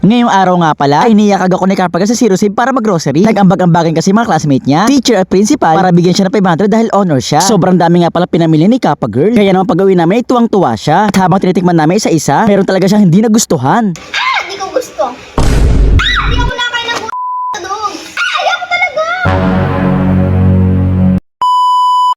Ngayong araw nga pala, ay niyakag ako ni Carpagal sa Zero Save para mag-grocery. Nag-ambag-ambagan kasi mga classmate niya, teacher at principal, para bigyan siya ng 500 dahil honor siya. Sobrang dami nga pala pinamili ni Carpagal. Kaya naman pag-uwi namin ay tuwang-tuwa siya. At habang tinitikman namin isa-isa, meron talaga siyang hindi nagustuhan. Hindi ko gusto. Hindi ako nakain ng dog. Ayoko talaga.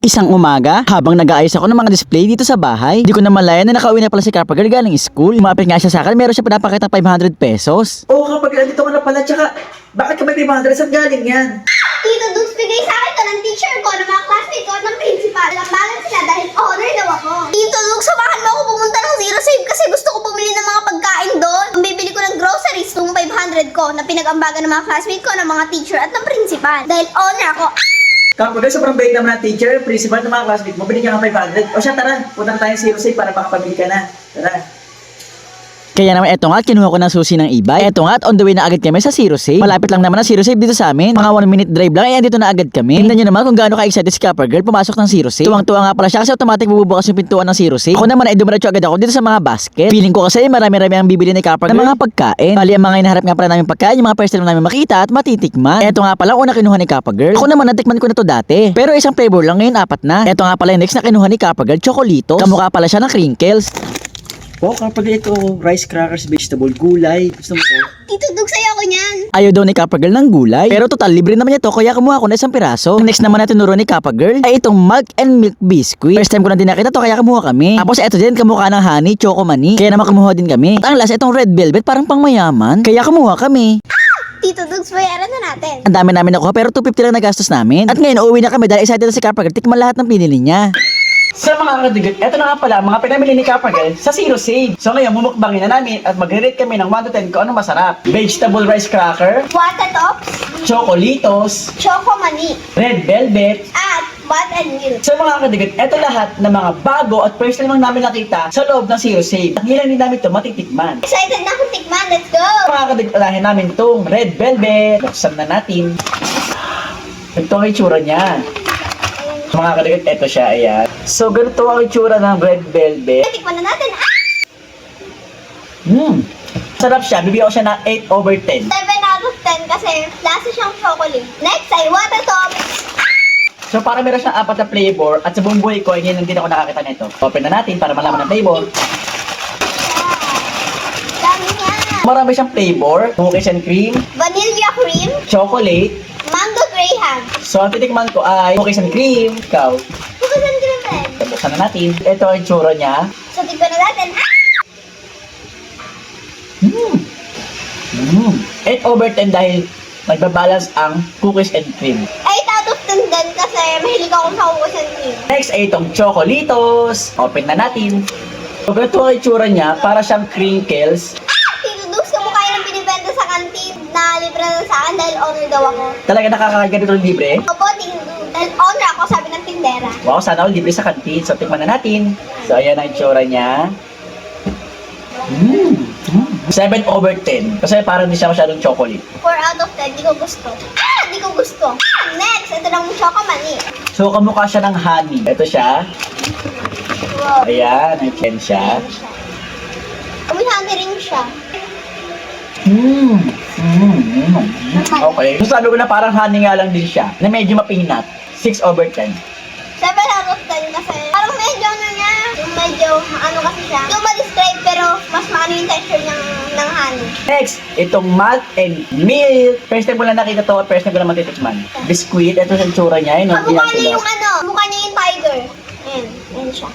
Isang umaga, habang nag-aayos ako ng mga display dito sa bahay, di ko na malaya na nakauwi na pala si Carpagal galing school. Umapit nga siya sa akin, meron siya pinapakita 500 pesos. Oo, Carpagal, andito ka na pala. Tsaka, bakit ka may 500? Saan galing yan? Tito Dugs, bigay sa akin to ng teacher ko, ng mga classmate ko, ng principal. Lambangan sila dahil honor daw ako. Tito Dugs, samahan mo ako pumunta ng Zero Save kasi gusto ko bumili ng mga pagkain doon. Ang bibili ko ng groceries, yung 500 ko na pinag-ambagan ng mga classmate ko, ng mga teacher at ng principal. Dahil honor ako. Carpagal, sobrang bait naman ng teacher, principal, ng mga classmate mo. Binigyan ka ng 500. O siya, tara. Punta na tayo sa Zero Save para makapamili ka na. Tara. Kaya naman eto nga, kinuha ko ng susi ng e-bike. Eto nga, at on the way na agad kami sa Zero Save. Malapit lang naman ang Zero Save dito sa amin. Mga 1 minute drive lang, ay andito na agad kami. Tingnan nyo naman kung gaano ka-excited si Carpagal pumasok ng Zero Save. Tuwang-tuwa nga pala siya kasi automatic bubukas yung pintuan ng Zero Save. Ako naman ay dumiretso agad ako dito sa mga basket. Feeling ko kasi marami-rami ang bibili ni Carpagal ng mga pagkain. Bali, ang mga inaharap nga pala namin pagkain, yung mga first time namin makita at matitikman. Eto nga pala, una kinuha ni Carpagal. Ako naman, natikman ko na to dati. Pero isang flavor lang, ngayon 4 na. Eto nga pala yung next na kinuha ni Carpagal, Chocolitos. Kamukha pala siya ng crinkles. Oo, Carpagal, ito. Rice crackers, vegetable, gulay. Gusto mo to? Tito Dugs, ayoko niyan. Ayaw daw ni Carpagal ng gulay. Pero total, libre naman niya to, kaya kumuha ko na isang piraso. Ang next naman na tinuro ni Carpagal ay itong mug and milk biscuit. First time ko na din nakita to, kaya kumuha kami. Tapos eto din, kamukha ng honey, choco mani. Kaya naman kumuha din kami. At ang last, itong red velvet, parang pangmayaman. Kaya kumuha kami. Tito Dugs, bayaran na natin. Ang dami namin nakuha, pero 250 lang nagastos namin. At ngayon, uuwi na kami dahil excited na si Carpagal. Tikman lahat ng pinili niya. Sa mga kadigot, eto na nga pala, mga pinamili ni Carpagal sa Zero Save. So ngayon, mumukbangin na namin at mag-rate kami ng 1 to 10 kung ano masarap. Vegetable rice cracker, Wata Tops, Chocolitos, Choco Mani, red velvet. at Bot and Milk. Sa mga kadigot, eto lahat ng mga bago at first time lang namin nakita sa loob ng Zero Save. At hilang din namin ito matitikman. Excited na akong tikman, let's go! Mga kadigot, alahin namin itong red velvet. Buksan na natin. Ito ang itsura niya. Mga kadigot, eto siya, ayan. So, ganito ang itsura ng red velvet. Tikman na natin. Sarap siya. Bibigyan ko siya ng 8/10. 7 out of 10 kasi lasa siyang chocolate. Next ay Wata Tops. So, para meron siyang 4 na flavor at sa buong buhay ko, hindi din ako nakakita nito. Open na natin para malaman ang flavor. Dami niya. Marami siyang flavor. Cookies and cream, Vanilla cream, chocolate. mango graham. So, ang titikman ko ay cookies and cream. Ikaw. Cookies and cream rin. Buksan na natin. Ito ang itsura niya. So tikman na natin. 8/10 dahil nagbabalance ang cookies and cream. 8 out of 10 din kasi mahilig ako sa cookies and cream. Next ay itong Chocolitos. Open na natin. So, ganito ang itsura niya. Para siyang crinkles. Tito Dugs, kamukha yun ang binibenta sa kantin na libre na sa akin dahil honor daw ako. Talaga nakakakain ganito libre. Opo, Tito Dugs. Dahil honor ako, sabi ng tindera. Wow, sana all libre sa kantin. So, tikman na natin. So, ayan ang itsura niya. 7/10. Kasi parang hindi siya masyadong chocolate. 4 out of 10, di ko gusto. Di ko gusto. Next, ito ng Choco Mani. So, kamukha siya ng honey. Ito siya. Wow. Ayan, may chen siya. Umihani rin siya. Okay. So, sabi ko na parang honey nga lang din siya. Na medyo mapinat. 6/10. 7 out of 10 kasi parang medyo ano niya, yung medyo ano kasi siya. Yung ma-describe pero mas maano yung texture ng honey. Next, itong malt and milk. First time ko lang nakita to at first time ko lang matitikman. Biscuit, ito sa itsura niya. Yun, Ang mukha niya yung ano, mukha niya yung tiger. Ayan, ayan siya.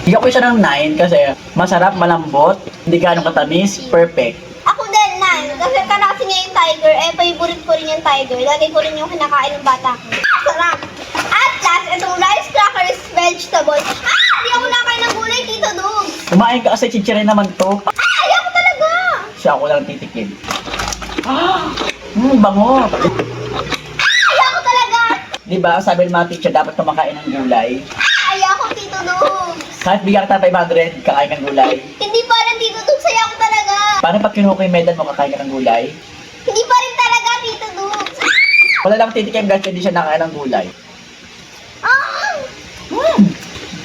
Bigyan ko siya ng 9 kasi masarap, malambot, hindi gaano katamis, perfect. Ako din, 9. Kasi kalasi niya yung tiger, favorite ko rin yung tiger. Lagi ko rin yung kinakain ng bata ko. Sarap! At last, itong rice crackers vegetable. Di ako nakain ng gulay, Tito Dugs. Kumain ka kasi chichirin naman to. Ayoko talaga. Siya ako lang titikin. Bango. Ayoko talaga. Diba, sabi ng mga teacher, dapat kumakain ng gulay. Ayoko, Tito Dugs. Kahit bigyan kita 500, kakain ng gulay. Hindi pa rin, Tito Dugs. Ayoko talaga. Paano pag kinuha ko yung medal mo, kakain ka ng gulay? Hindi pa rin talaga, Tito Dugs. Wala lang titikim guys, hindi siya nakain ng gulay.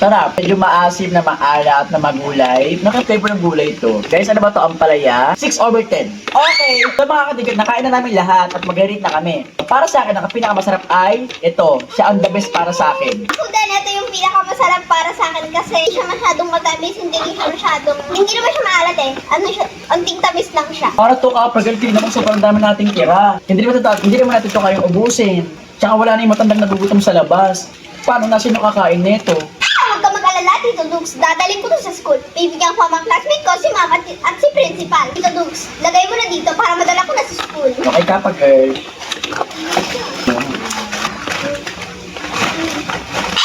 Sarap. Medyo maasim na maalat na magulay. Naka-flavor ng gulay ito. Guys, ano ba to? Ang palaya? 6/10. Okay. So mga kadigat, nakain na namin lahat at mag-rate na kami. Para sa akin, ang pinakamasarap ay ito. Siya ang the best para sa akin. So then, ito yung pinakamasarap para sa akin kasi hindi siya masyadong matamis, hindi rin siya masyadong, hindi naman siya maalat eh. Ano siya, unting tamis lang siya. Para to kapag tingnan naman sobrang dami nating tira. Hindi naman natin ito kayong ubusin. Tsaka wala na yung matandang nagugutom sa labas. Paano na sino kakain nito? Huwag ka mag-alala, Tito Dugs. Dadalhin ko to sa school. Bibigyan ko ang mga classmate ko, si Mama at si Principal. Tito Dugs, lagay mo na dito para madala ko na sa school. Okay kapag girl.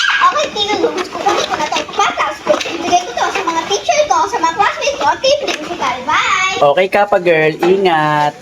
Okay, Tito Dugs, kukunin ko na tayo pa sa school. Ibigay ko to sa mga teacher ko, sa mga classmates ko, at kay Principal. Bye! Okay kapag girl, ingat.